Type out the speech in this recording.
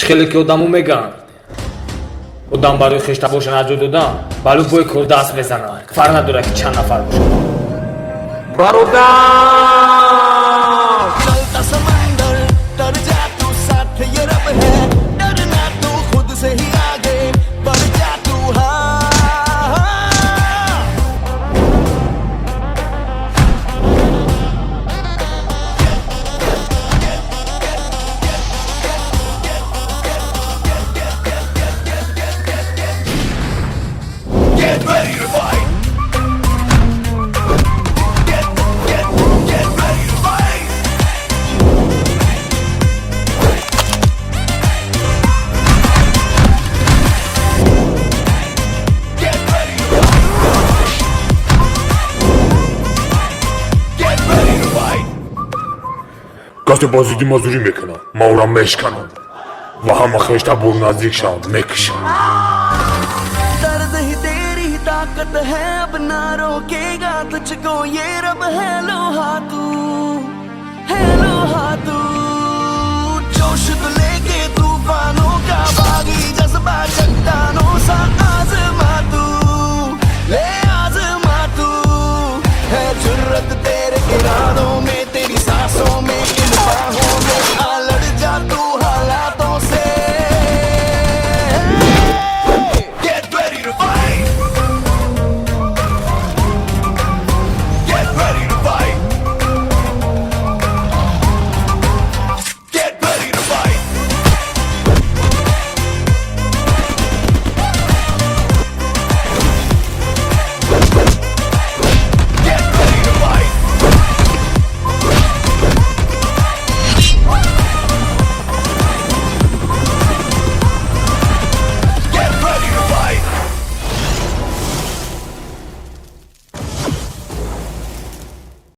Chele que o dam me garde. O dam baru kheshta boshana ajudo da. Balu boy khordas bezana. Farna dura ki chana farmo. Baroda! चलता समंदर तर जा तू साथ ये रब है डरना तू खुद से ही आगे बढ़ जा तू Get ready to fight! Get ready to fight! Get ready to fight! Get ready to fight! Gazete bazıcı mazuri mekana, mauran meşkana. Vahama kheshta burnazik şan, mekşan. दर्द ही तेरी ही ताकत है अब ना रोकेगा तुझको ये रब है लोहा तू